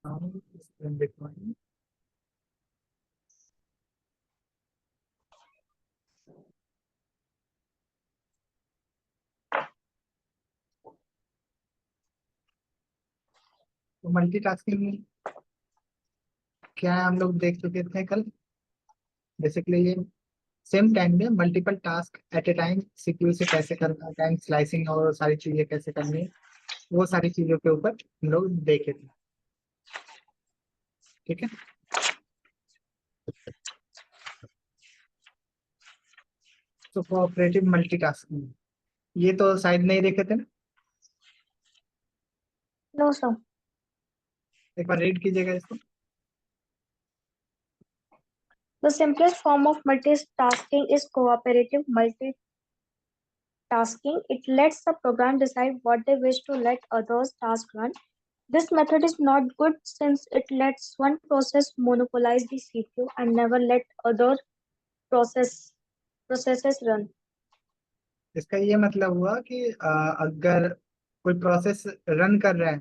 Bitcoin. तो multitasking क्या है, हम लोग देख चुके थे कल। बेसिकली ये सेम टाइम में multiple task at A time CPU से कैसे करना है, टाइम स्लाइसिंग और सारी चीजें कैसे करनी है, वो सारी चीजों के ऊपर हम लोग देखे थे। ठीक है। तो कोऑपरेटिव मल्टीटास्किंग ये तो शायद नहीं देखे थे ना। No, sir. एक बार रीड कीजिएगा इसको। The simplest form of multitasking is cooperative multitasking. It lets the program decide what they wish to let others task run. This method is not good since it lets one process monopolize the CPU and never let other processes run. इसका ये मतलब हुआ कि अगर कोई process run कर रहा है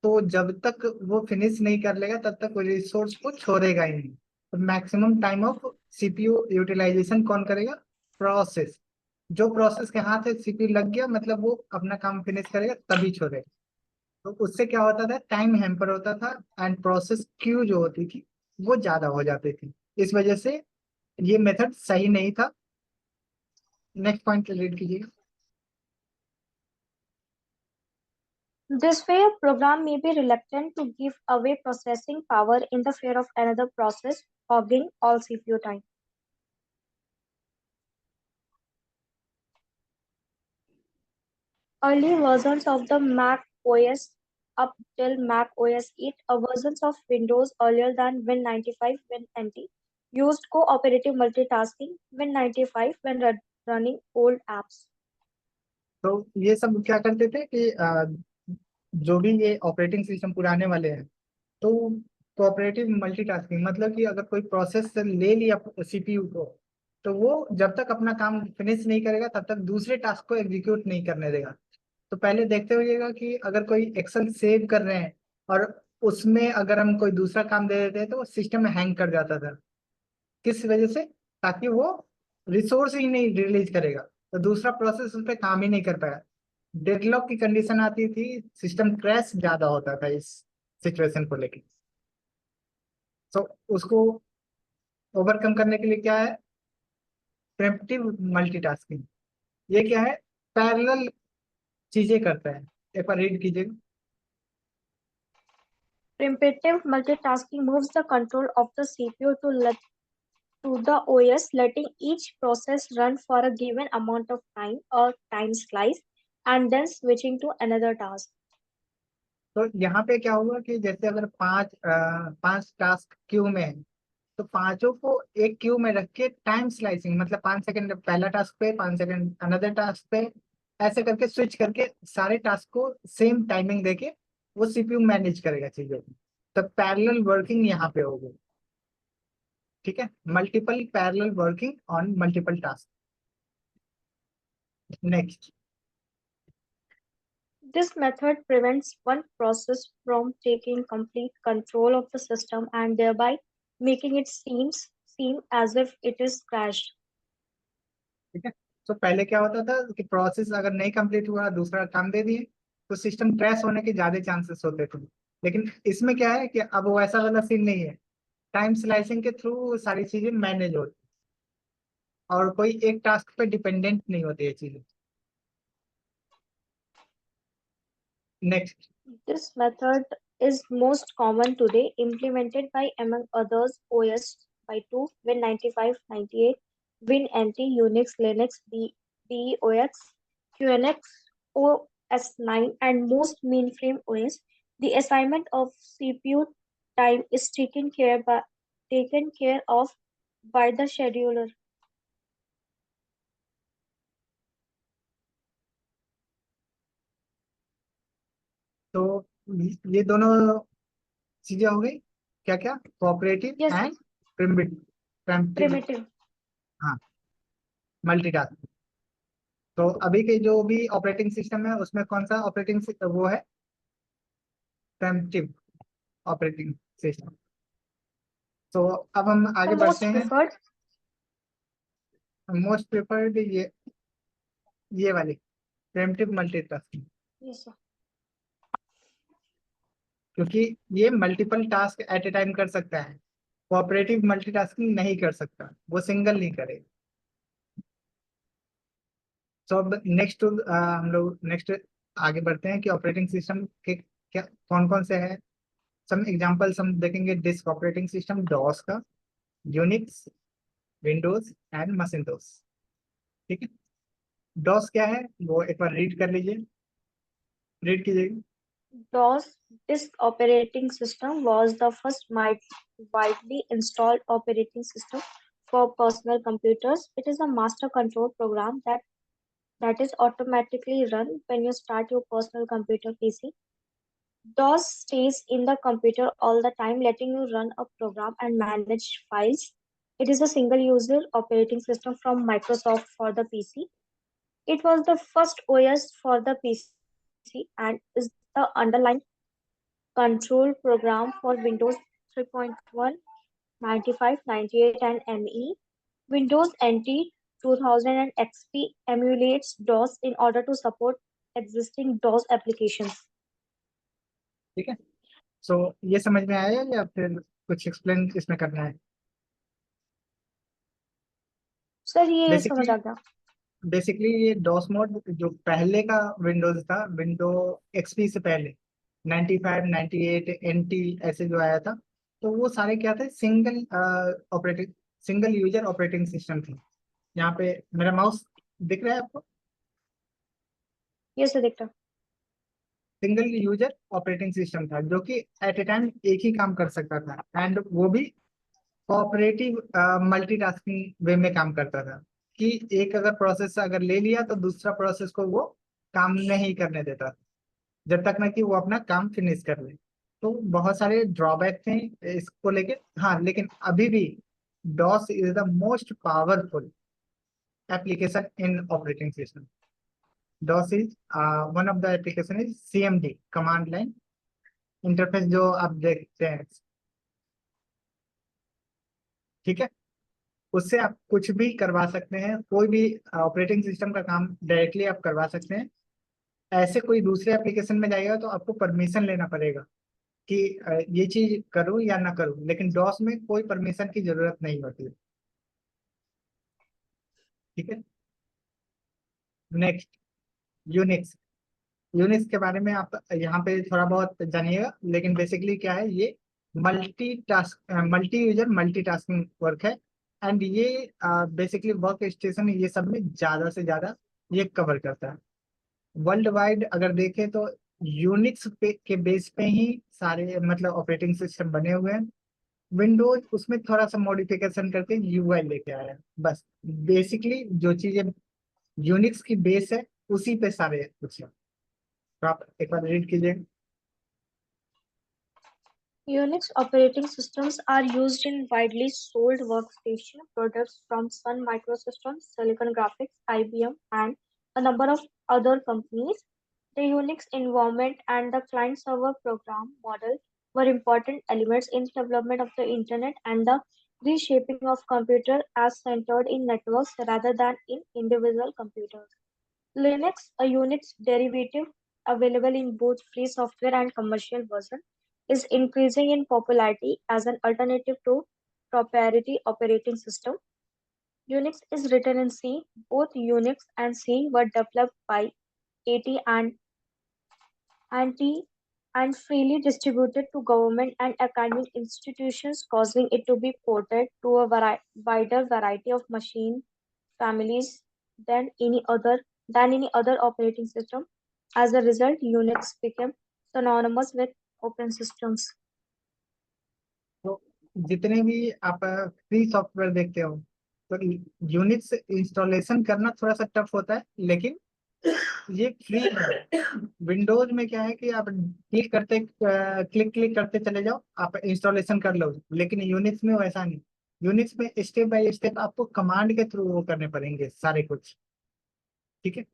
तो जब तक वो फिनिश नहीं कर लेगा तब तक कोई रिसोर्स को छोड़ेगा ही नहीं। तो maximum time of CPU utilisation कौन करेगा? प्रोसेस। जो प्रोसेस के हाथ से सीपीयू लग गया मतलब वो अपना काम फिनिश करेगा तभी छोड़ेगा। तो उससे क्या होता था, टाइम हैम्पर होता था एंड प्रोसेस क्यू जो होती थी वो ज्यादा हो जाती थी। इस वजह से ये मेथड सही नहीं था। नेक्स्ट पॉइंट रीड कीजिएगा। This way, a program may be reluctant to give away processing power in the fear of another process hogging all CPU time. Early versions of the Mac OS up till Mac OS 8, versions of Windows earlier than Win95 WinNT used cooperative multitasking Win95 when running old apps. तो ये सब क्या करते थे कि जो भी ये ऑपरेटिंग सिस्टम पुराने वाले हैं तो कोऑपरेटिव मल्टीटास्किंग मतलब कि अगर कोई प्रोसेस ले लिया सीपीयू को तो वो जब तक अपना काम फिनिश नहीं करेगा तब तक दूसरे टास्क को एग्जीक्यूट नहीं करने देगा। तो पहले देखते होइएगा कि अगर कोई एक्सेल सेव कर रहे हैं और उसमें अगर हम कोई दूसरा काम दे देते हैं तो सिस्टम में हैंग कर जाता था। किस वजह से? ताकि वो रिसोर्स ही नहीं रिलीज करेगा तो दूसरा प्रोसेस उस पर काम ही नहीं कर पाया। डेडलॉक की कंडीशन आती थी, सिस्टम क्रैश ज्यादा होता था इस सिचुएशन को लेके। तो उसको ओवरकम करने के लिए क्या है? प्रिम्पटिव मल्टीटास्किंग। ये क्या है? पैरेलल चीजें करता है। एक बार रीड कीजिएगा। Primitive multitasking moves the control of the CPU to the OS, letting each process run for a given amount of time or time slice, and then switching to another task. तो यहाँ पे क्या हुआ कि जैसे अगर पांच टास्क क्यू में है तो पांचों को एक क्यू में रख के टाइम स्लाइसिंग मतलब 5 सेकंड पहला टास्क पे, 5 सेकंड अनदर टास्क पे, ऐसे करके स्विच करके सारे टास्क को सेम टाइमिंग देके वो सीपीयू मैनेज करेगा चीजों को। तो पैरेलल वर्किंग यहाँ पे होगी। ठीक है, multiple parallel working on multiple task. Next. This method prevents one process from taking complete control of the system and thereby making it seem as if it is crashed. ठीक है। तो पहले क्या होता था कि प्रोसेस अगर नहीं कंप्लीट हुआ दूसरा काम दे दिए तो सिस्टम क्रैश होने के ज्यादा चांसेस होते थे। लेकिन इसमें क्या है कि अब वैसा वाला सीन नहीं है। टाइम स्लाइसिंग के थ्रू सारी चीजें मैनेज होती और कोई एक टास्क पे डिपेंडेंट नहीं होती ये चीजें। Next. This method is most common today, implemented by, among others, OS by 2, Win95, 98, WinNT, Unix, Linux, BEOX, QNX, OS9, and most mainframe OS. The assignment of CPU time is taken care of by the scheduler. तो ये दोनों चीजें हो गई। क्या क्या? Cooperative Yes, and primitive. primitive. हाँ, multitask. तो अभी के जो भी ऑपरेटिंग सिस्टम है उसमें कौन सा ऑपरेटिंग वो है? प्रिमिटिव। Operating system. तो अब हम The आगे most बढ़ते हैं। preferred. मोस्ट प्रिफर्ड ये वाली प्रिमिटिव मल्टीटास्किंग, Yes, sir. क्योंकि ये multiple task at A time कर सकता है। कोऑपरेटिव मल्टीटास्किंग नहीं कर सकता, वो सिंगल नहीं करे। तो अब नेक्स्ट हम लोग नेक्स्ट आगे बढ़ते हैं कि ऑपरेटिंग सिस्टम के क्या कौन कौन से हैं। सम एग्जांपल्स हम देखेंगे। डिस्क ऑपरेटिंग सिस्टम डॉस का, यूनिक्स, विंडोज एंड मसिंटोस। ठीक है। डॉस क्या है वो एक बार रीड कर लीजिए, रीड कीजिएगा। DOS disk operating system was the first widely installed operating system for personal computers. It is a master control program that is automatically run when you start your personal computer PC. DOS stays in the computer all the time, letting you run a program and manage files. It is a single user operating system from Microsoft for the PC. It was the first OS for the PC and is the underlying control program for Windows 3.1, 95, 98, and ME. Windows NT 2000 and XP emulates DOS in order to support existing DOS applications. ठीक है। सो ये समझ में आया या फिर कुछ explain इसमें करना है? सर ये समझ बेसिकली आ गया। बेसिकली ये डॉस मोड जो पहले का विंडोज था, विंडो एक्सपी से पहले 95, 98, एनटी ऐसे जो आया था, तो वो सारे क्या थे, single operating single user operating system थे। यहाँ पे मेरा माउस दिख रहा है आपको? ये सर दिखता। सिंगल यूजर ऑपरेटिंग सिस्टम था जो कि एट ए टाइम एक ही काम कर सकता था, एंड वो भी कोऑपरेटिव मल्टीटास्किंग वे में काम करता था। कि एक अगर प्रोसेस अगर ले लिया तो दूसरा प्रोसेस को वो काम नहीं करने देता जब तक ना कि वो अपना काम फिनिश कर ले। तो बहुत सारे ड्रॉबैक थे इसको लेके, हाँ, लेकिन अभी भी DOS is the most powerful application in operating system. DOS is one of the application is CMD, command line interface, जो आप देखते हैं। ठीक है। उससे आप कुछ भी करवा सकते हैं, कोई भी ऑपरेटिंग सिस्टम का काम डायरेक्टली आप करवा सकते हैं। ऐसे कोई दूसरे एप्लीकेशन में जाएगा तो आपको परमिशन लेना पड़ेगा कि ये चीज करूँ या ना करूँ, लेकिन डॉस में कोई परमिशन की जरूरत नहीं होती है। ठीक है। Next, Unix. यूनिक्स के बारे में आप यहाँ पे थोड़ा बहुत जानिएगा, लेकिन बेसिकली क्या है, ये मल्टी यूजर मल्टीटास्किंग वर्क है। एंड ये बेसिकली वर्क स्टेशन ये सब में ज्यादा से ज्यादा ये कवर करता है। वर्ल्ड वाइड अगर देखें तो यूनिक्स के बेस पे ही सारे मतलब ऑपरेटिंग सिस्टम बने हुए हैं। विंडोज उसमें थोड़ा सा मॉडिफिकेशन करके यूआई लेके आया है बस। बेसिकली जो चीजें यूनिक्स की बेस है उसी पे सारे कुछ है। तो आप एक बार रीड कीजिए। Unix operating systems are used in widely sold workstation products from Sun Microsystems, Silicon Graphics, IBM, and a number of other companies. The Unix environment and the client-server program model were important elements in the development of the Internet and the reshaping of computer as centered in networks rather than in individual computers. Linux, a Unix derivative available in both free software and commercial version, is increasing in popularity as an alternative to proprietary operating system. Unix is written in C. Both Unix and C were developed by AT and T and freely distributed to government and academic institutions, causing it to be ported to a wider variety of machine families than any other operating system. As a result, Unix became synonymous with open systems. तो जितने भी आप free software देखते हो, तो Unix installation करना थोड़ा सा टफ होता है, लेकिन ये फ्री है। विंडोज में क्या है कि आप क्लिक क्लिक करते चले जाओ, आप इंस्टॉलेशन कर लो, लेकिन यूनिक्स में वैसा नहीं। यूनिक्स में स्टेप बाय स्टेप आपको कमांड के थ्रू वो करने पड़ेंगे सारे कुछ। ठीक है।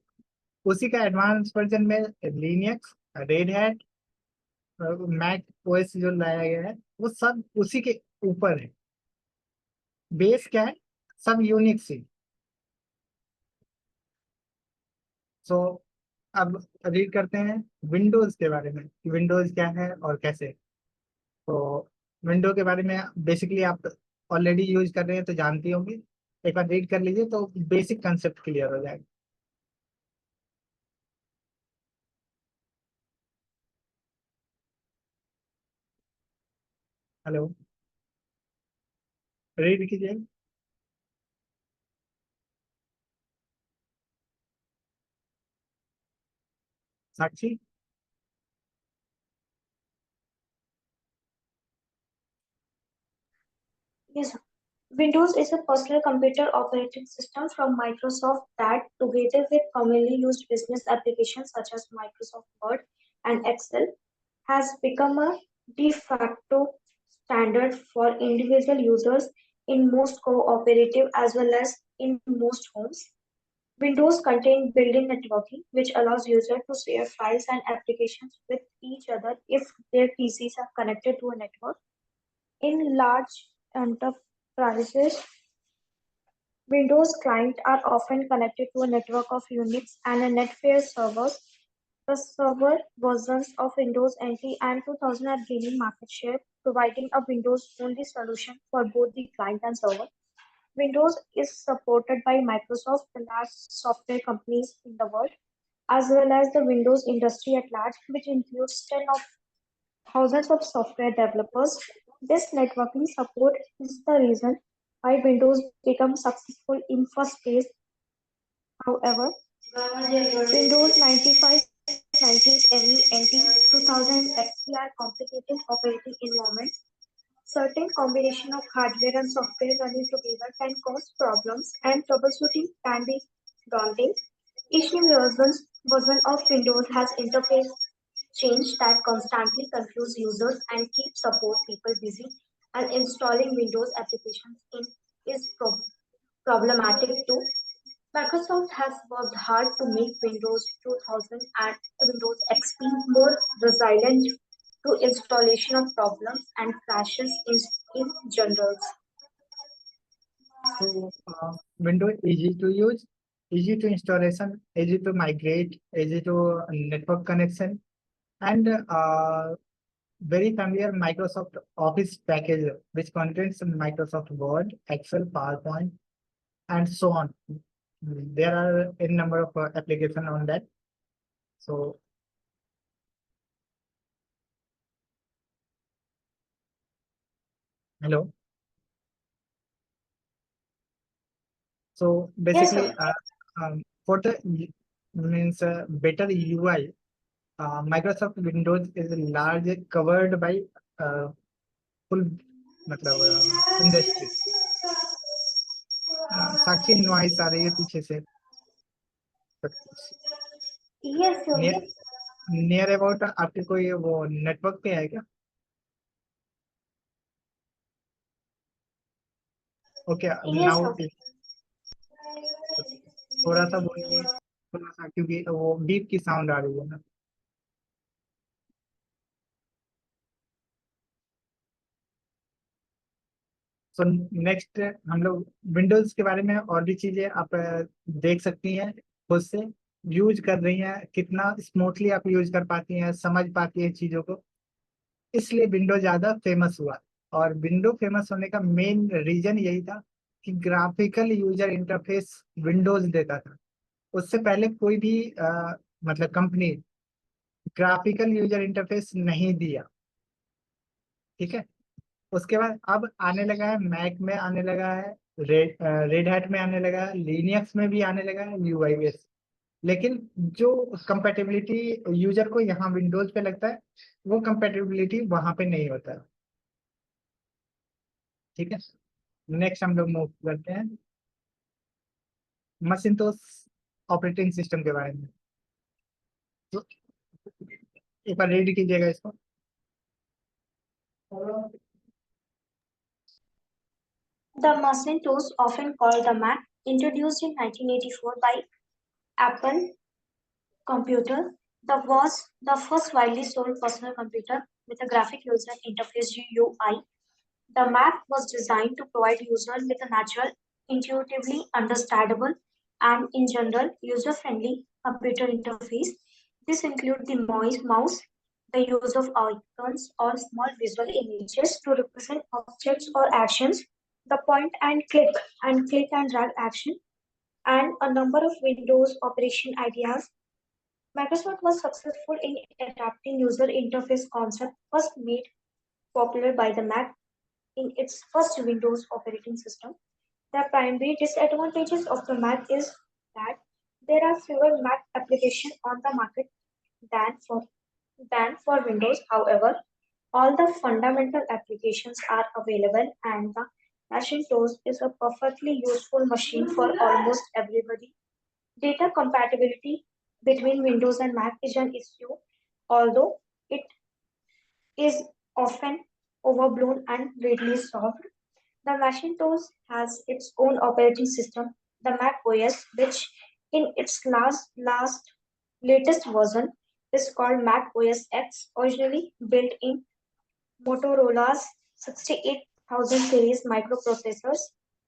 उसी का एडवांस वर्जन में Linux, Red Hat, Mac OS जो लाया गया है वो सब उसी के ऊपर है। बेस क्या है? सब यूनिक्स ही। सो अब रीड करते हैं विंडोज के बारे में कि विंडोज क्या है और कैसे। तो विंडो के बारे में बेसिकली आप ऑलरेडी यूज कर रहे हैं तो जानती होंगी। एक बार रीड कर लीजिए तो बेसिक कंसेप्ट क्लियर हो जाएगा। हेलो, रीड कीजिए। साक्षी। Yes, Windows is a personal computer operating system from Microsoft that, together with commonly used business applications such as Microsoft Word and Excel, has become a de facto standard for individual users in most cooperative as well as in most homes. Windows contain built-in networking, which allows users to share files and applications with each other if their PCs are connected to a network. In large enterprises, Windows clients are often connected to a network of Unix and a Netflix servers. The server versions of Windows NT and 2000 are gaining market share, providing a Windows-only solution for both the client and server. Windows is supported by Microsoft, the largest software companies in the world, as well as the Windows industry at large, which includes tens of thousands of software developers. This networking support is the reason why Windows became successful in first place. However, Windows 95, 98 ME, NT, 2000 XP are complicated operating environments. Certain combination of hardware and software running together can cause problems, and troubleshooting can be daunting. Each new version of Windows has interface change that constantly confuse users and keep support people busy, and installing Windows applications is problematic too. Microsoft has worked hard to make Windows 2000 and Windows XP more resilient to installation of problems and crashes in general. So window easy to use, easy to installation, easy to migrate, easy to network connection, and very familiar Microsoft Office package which contains Microsoft Word, Excel, PowerPoint, and so on. There are a number of applications on that. So hello. So Yes, basically, sir. for the means better UI, Microsoft Windows is largely covered by uh, full मतलब industry. साक्षी noise आ रही है पीछे से। Yes, sir. Near near about आपके कोई वो network पे है क्या? Okay, Yes, now sir. थोड़ा सा बोलिए, थोड़ा सा, क्योंकि वो बीप की साउंड आ रही है ना। सो नेक्स्ट हम लोग विंडोज के बारे में और भी चीजें आप देख सकती हैं खुद से। यूज कर रही हैं, कितना स्मूथली आप यूज कर पाती हैं, समझ पाती हैं चीजों को। इसलिए विंडो ज्यादा फेमस हुआ। और विंडो फेमस होने का मेन रीजन यही था कि ग्राफिकल यूजर इंटरफेस विंडोज देता था। उससे पहले कोई भी मतलब कंपनी ग्राफिकल यूजर इंटरफेस नहीं दिया। ठीक है। उसके बाद अब आने लगा है, मैक में आने लगा है, रेड हैट में आने लगा है, लिनक्स में भी आने लगा है यूआईएस। लेकिन जो कंपेटेबिलिटी यूजर को यहाँ विंडोज पे लगता है, वो कंपेटेबिलिटी वहां पे नहीं होता है। ठीक है। नेक्स्ट हम लोग मूव करते हैं मसिंतोस ऑपरेटिंग सिस्टम के बारे में। तो एक बार रीड कीजिएगा इसको। The Macintosh, often called the Mac, introduced in 1984 by Apple Computer, was the first widely sold personal computer with a graphic user interface GUI. The Mac was designed to provide users with a natural, intuitively understandable, and in general user-friendly computer interface. This includes the mouse, the use of icons or small visual images to represent objects or actions, the point and click and drag action, and a number of Windows operation ideas. Microsoft was successful in adapting user interface concept first made popular by the Mac in its first Windows operating system. The primary disadvantages of the Mac is that there are fewer Mac applications on the market than for than for Windows. However, all the fundamental applications are available, and the Macintosh is a perfectly useful machine for almost everybody. Data compatibility between Windows and Mac is an issue, although it is often overblown and readily solved. The Macintosh has its own operating system, the Mac OS, which in its latest version is called Mac OS X, originally built in Motorola's 68000 series microprocessors.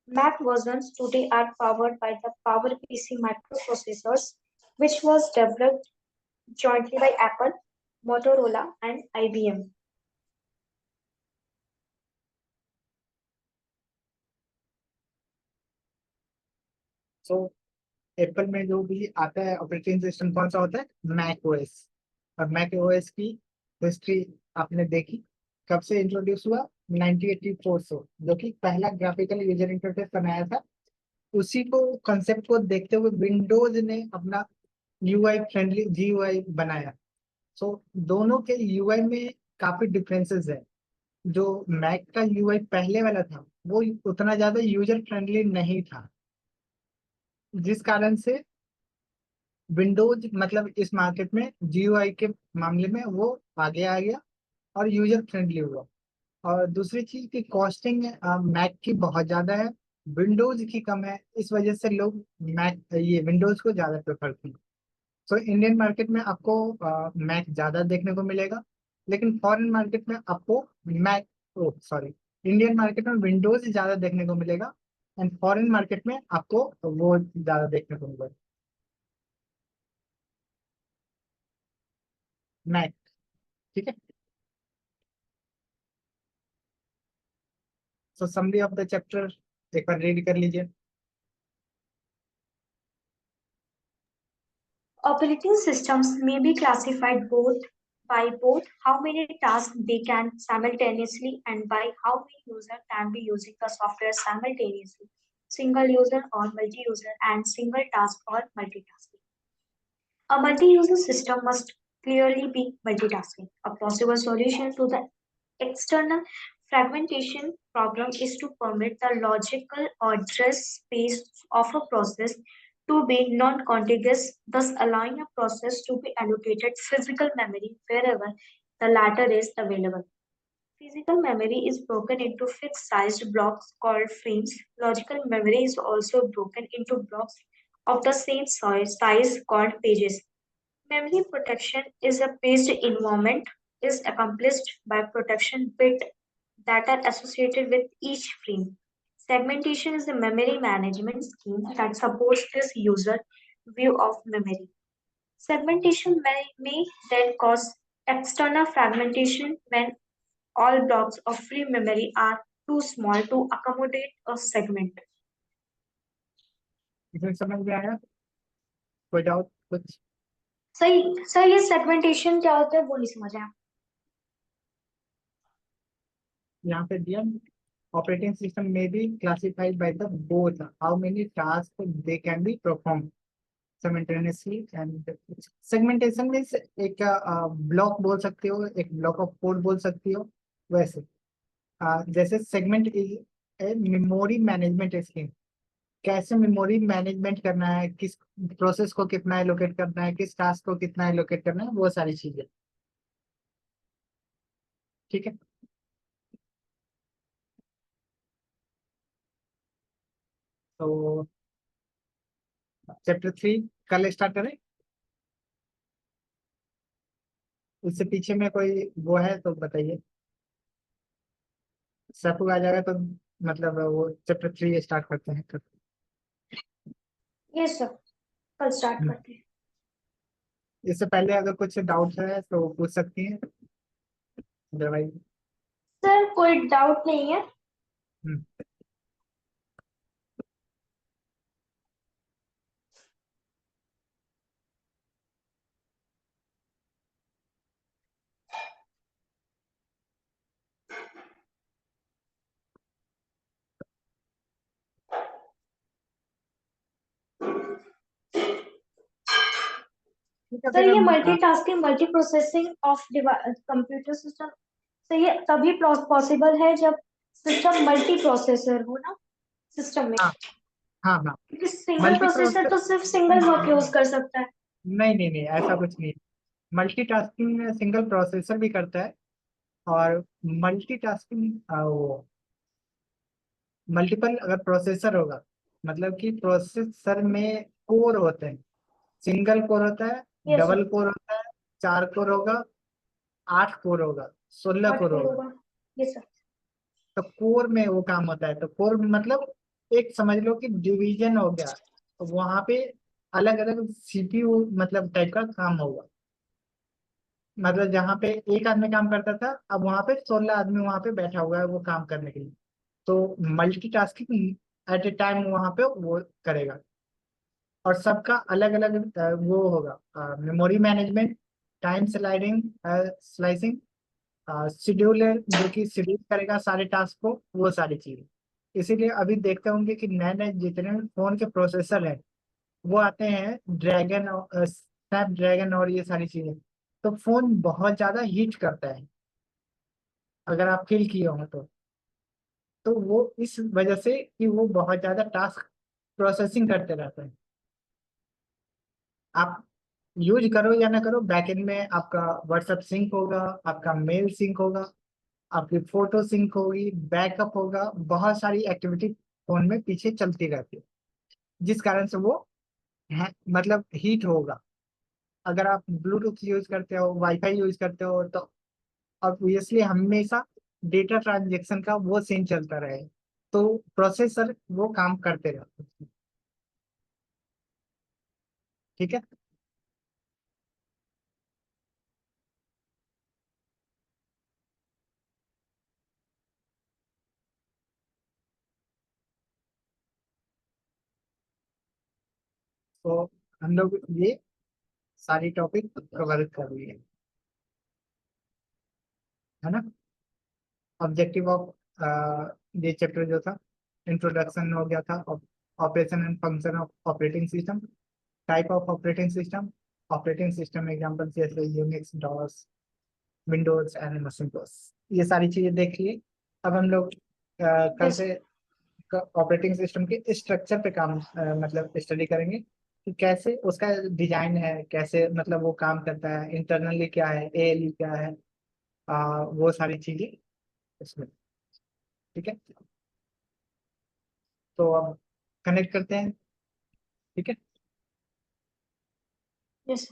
Mac versions today are powered by the PowerPC microprocessors, which was developed jointly by Apple, Motorola, and IBM. So Apple में जो भी आता है operating system कौन सा होता है, Mac OS. और मैक ओएस की हिस्ट्री आपने देखी, कब से इंट्रोड्यूस हुआ, 1984 से, जो कि पहला ग्राफिकल यूजर इंटरफेस बनाया था। उसी को कंसेप्ट को देखते हुए विंडोज ने अपना यूआई फ्रेंडली जीयूआई बनाया। सो दोनों के यूआई में काफी डिफरेंसेस है। जो मैक का यूआई पहले वाला था वो उतना ज्यादा यूजर फ्रेंडली नहीं था, जिस कारण से विंडोज मतलब इस मार्केट में जीयूआई के मामले में वो आगे आ गया और यूजर फ्रेंडली हुआ। और दूसरी चीज की कॉस्टिंग मैक की बहुत ज्यादा है, विंडोज की कम है, इस वजह से लोग मैक ये विंडोज को ज्यादा प्रेफर करते हैं। सो इंडियन मार्केट में आपको मैक ज्यादा देखने को मिलेगा, लेकिन फॉरेन मार्केट में आपको मैक, ओ सॉरी, इंडियन मार्केट में विंडोज ज्यादा देखने को मिलेगा एंड फॉरेन मार्केट में आपको वो ज्यादा देखने को मिलेगा, मैक। ठीक है। सो समरी ऑफ द चैप्टर एक बार रीड कर लीजिए। Operating systems may be classified both by both how many tasks they can simultaneously and by how many users can be using the software simultaneously, single user or multi-user, and single task or multitasking. A multi-user system must clearly be multitasking. A possible solution to the external fragmentation problem is to permit the logical address space of a process to be non-contiguous, thus allowing a process to be allocated physical memory wherever the latter is available. Physical memory is broken into fixed-sized blocks called frames. Logical memory is also broken into blocks of the same size called pages. Memory protection is a paged environment is accomplished by protection bit that are associated with each frame. Segmentation is a memory management scheme that supports this user view of memory. Segmentation may then cause external fragmentation when all blocks of free memory are too small to accommodate a segment. इसमें समझ में आया, कोई doubt कुछ? सही सही, ये segmentation क्या होता है वो नहीं समझ आया। यहाँ पे दिया, ऑपरेटिंग सिस्टम में be classified by the both how many task they can be perform simultaneously and segmentation में एक ब्लॉक बोल सकते हो, एक ब्लॉक ऑफ कोड बोल सकती हो। वैसे जैसे segment is a memory management scheme, कैसे मेमोरी मैनेजमेंट करना है, किस प्रोसेस को कितना एलोकेट करना है, किस टास्क को कितना एलोकेट करना है, वो सारी चीजें। ठीक है। तो चैप्टर 3 कल स्टार्ट करें। उससे पीछे में कोई वो है तो बताइए। सब आ जाएगा तो मतलब वो चैप्टर 3 स्टार्ट करते हैं तो। यस सर, कल स्टार्ट करते हैं। इससे पहले अगर कुछ डाउट है तो पूछ सकती हैं, अदरवाइज। सर कोई डाउट नहीं है। ठीक है सर फिर ये हम multitasking multi processing of computer system, sir ये तभी पॉसिबल है जब सिस्टम मल्टी प्रोसेसर हो ना सिस्टम में, हाँ हाँ हाँ। क्योंकि सिंगल मल्टी प्रोसेसर प्रोसेस तो सिर्फ सिंगल वर्क यूज कर सकता है। नहीं नहीं नहीं, ऐसा कुछ नहीं। मल्टीटास्किंग में सिंगल प्रोसेसर भी करता है, और मल्टीटास्किंग वो मल्टीपल अगर प्रोसेसर होगा, मतलब कि प्रोसेसर में कोर होते हैं। सिंगल कोर होता है, यस सर, डबल कोर होता है, 4 कोर होगा, 8 कोर होगा, 16 8 कोर कोर होगा। होगा। Yes sir. तो कोर में वो काम होता है, तो कोर मतलब एक समझ लो कि डिवीजन हो गया, तो वहां पे अलग अलग सीपीयू मतलब टाइप का काम होगा। मतलब जहाँ पे एक आदमी काम करता था, अब वहां पे 16 आदमी वहां पे बैठा हुआ है वो काम करने के लिए। तो मल्टीटास्किंग एट ए टाइम वहां पे वो करेगा, और सबका अलग अलग वो होगा। Memory management, time sliding slicing, scheduler जो कि शेड्यूल करेगा सारे टास्क को, वो सारी चीजें। इसीलिए अभी देखते होंगे कि नए नए जितने भी फोन के प्रोसेसर हैं वो आते हैं ड्रैगन और स्नैपड्रैगन और ये सारी चीजें। तो फोन बहुत ज्यादा हीट करता है, अगर आप फील किए हो तो वो इस वजह से कि वो बहुत ज्यादा टास्क प्रोसेसिंग करते रहते हैं। आप यूज करो या ना करो, बैकएंड में आपका व्हाट्सएप सिंक होगा, आपका मेल सिंक होगा, आपकी फोटो सिंक होगी, बैकअप होगा, बहुत सारी एक्टिविटी फोन में पीछे चलती रहती है, जिस कारण से वो मतलब हीट होगा। अगर आप ब्लूटूथ यूज करते हो, वाईफाई यूज करते हो, तो ऑब्वियसली हमेशा डेटा ट्रांजेक्शन का वो सीन चलता रहे, तो प्रोसेसर वो काम करते रहते हैं। ठीक है। तो हम लोग ये सारी टॉपिक कवर कर लिए, है ना। ऑब्जेक्टिव ऑफ ये चैप्टर जो था, इंट्रोडक्शन हो गया था, operation and function of operating system, type of operating system example जैसे यूनिक्स, डॉस, विंडोज एंड मैकिन्टॉश, ये सारी चीजें देख लिए। अब हम लोग कल यस से ऑपरेटिंग सिस्टम के स्ट्रक्चर पे काम मतलब स्टडी करेंगे कि कैसे उसका डिजाइन है, कैसे मतलब वो काम करता है, इंटरनली क्या है, एएलयू क्या है, वो सारी चीजें इसमें। ठीक है। तो अब कनेक्ट करते हैं। ठीक है। यस।